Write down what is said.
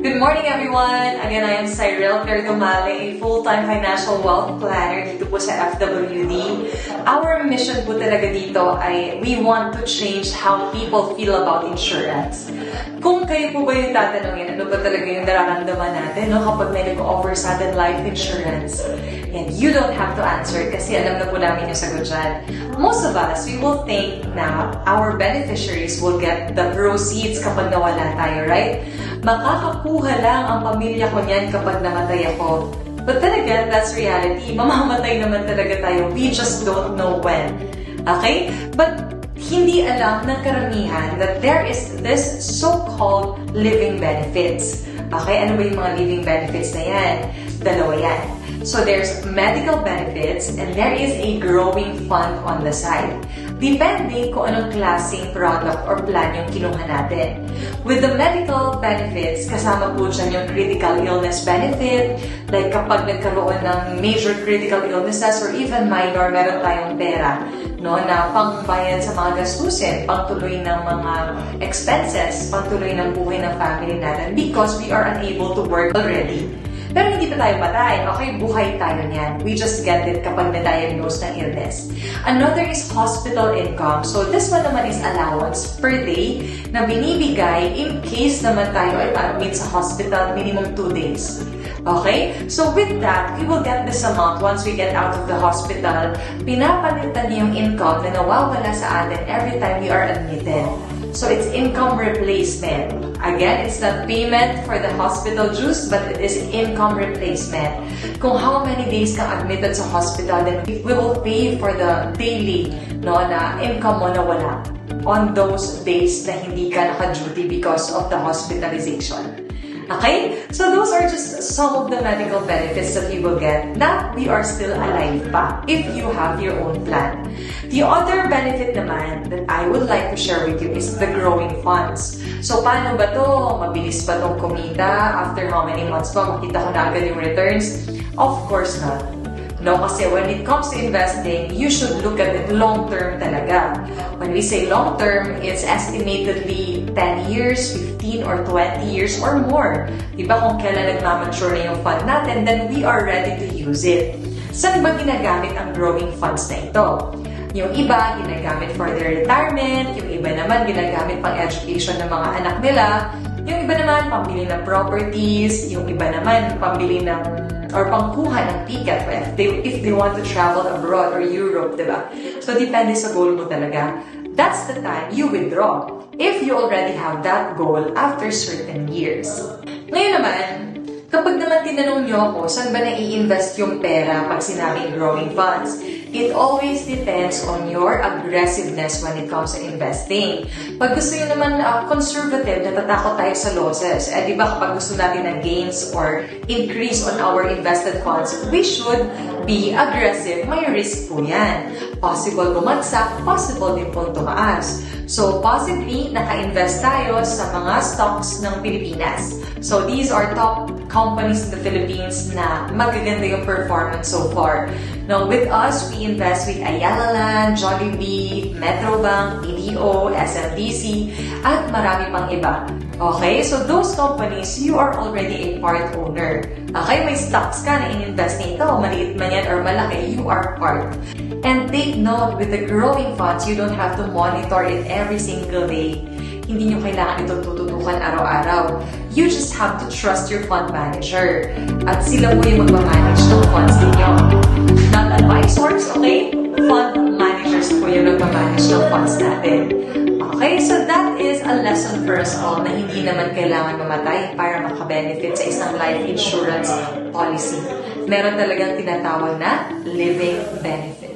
Good morning, everyone! Again, I am Cyril Pergomale, a full-time financial wealth planner dito po sa FWD. Our mission po talaga dito ay we want to change how people feel about insurance. Kung kayo po ba yung tatanungin, ano ba talaga yung nararamdaman natin kapag may nag-offer sa atin life insurance? And you don't have to answer kasi alam na po namin yung sagot dyan. Most of us, we will think na our beneficiaries will get the proceeds kapag nawala tayo, right? Makakakuha lang ang pamilya ko niyan kapag namatay ako. But then again, that's reality. Mamamatay naman talaga tayo. We just don't know when. Okay? But hindi alam ng karamihan that there is this so-called living benefits. Okay? Ano ba yung mga living benefits na yan? Dalawa yan. So there's medical benefits and there is a growing fund on the side. Depende kung anong klaseng product or plan yung kinuha natin. With the medical benefits, kasama po dyan yung critical illness benefit. Like kapag nagkaroon ng major critical illnesses or even minor, meron tayong pera na pangbayad sa mga gastusin, pangtuloy ng mga expenses, pangtuloy ng buhay ng family natin because we are unable to work already. Pero hindi pa tayo patay. Okay, buhay tayo niyan. We just get it kapag na-diagnose ng illness. Another is hospital income. So this one naman is allowance per day na binibigay in case naman tayo ay admit sa hospital minimum 2 days. Okay? So with that, we will get this amount once we get out of the hospital. Pinapalitan niyo yung income na nawawala sa atin every time we are admitted. So it's income replacement. Again, it's not payment for the hospital dues, but it is income replacement. Kung how many days kang admitted sa hospital, then we will pay for the daily na income mo na wala on those days na hindi ka naka-duty because of the hospitalization. Okay? So those are just some of the medical benefits that you will get that we are still alive pa if you have your own plan. The other benefit naman that I would like to share with you is the growing funds. So paano ba to? Mabilis ba tong kumita? After how many months ba makita ko na agad yung returns? Of course not. No, kasi when it comes to investing, you should look at it long-term talaga. When we say long-term, it's estimatedly 10 years, 15 or 20 years or more. Diba kung kailan nagmamature na yung fund natin, then we are ready to use it. Saan ba ginagamit ang growing funds na ito? Yung iba, ginagamit for their retirement. Yung iba naman, ginagamit pang education ng mga anak nila. Yung iba naman, pambili ng properties. Yung iba naman, pambili ng or pangkuha ng ticket if they want to travel abroad or Europe, diba? So, depende sa goal mo talaga. That's the time you withdraw if you already have that goal after certain years. Ngayon naman, kapag naman tinanong nyo ako, saan ba na-i-invest yung pera pag sinabing growing funds? It always depends on your aggressiveness when it comes to investing. Pag gusto nyo naman conservative, natatakot tayo sa losses. Di ba kapag gusto natin ng gains or increase on our invested funds, we should be aggressive. May risk po yan. Possible bumagsak, possible din pong tumaas. So, possibly, naka-invest tayo sa mga stocks ng Pilipinas. So, these are top companies in the Philippines na magaganda yung performance so far. Now, with us, we invest with Ayala Land, Jollibee, Metrobank, BDO, SMDC, at marami pang iba. Okay? So, those companies, you are already a part owner. Okay? May stocks ka na in-invest nito, maliit man yan or malaki, you are part. And take note, with the growing funds, you don't have to monitor it every single day. Hindi nyo kailangan ito tututukan araw-araw. You just have to trust your fund manager. At sila po yung magmamanage ng funds ninyo. Not advisors, okay? Fund managers po yung magmamanage ng funds natin. Okay, so that is a lesson for us all na hindi naman kailangan mamatay para makabenefit sa isang life insurance policy. Meron talagang tinatawag na living benefit.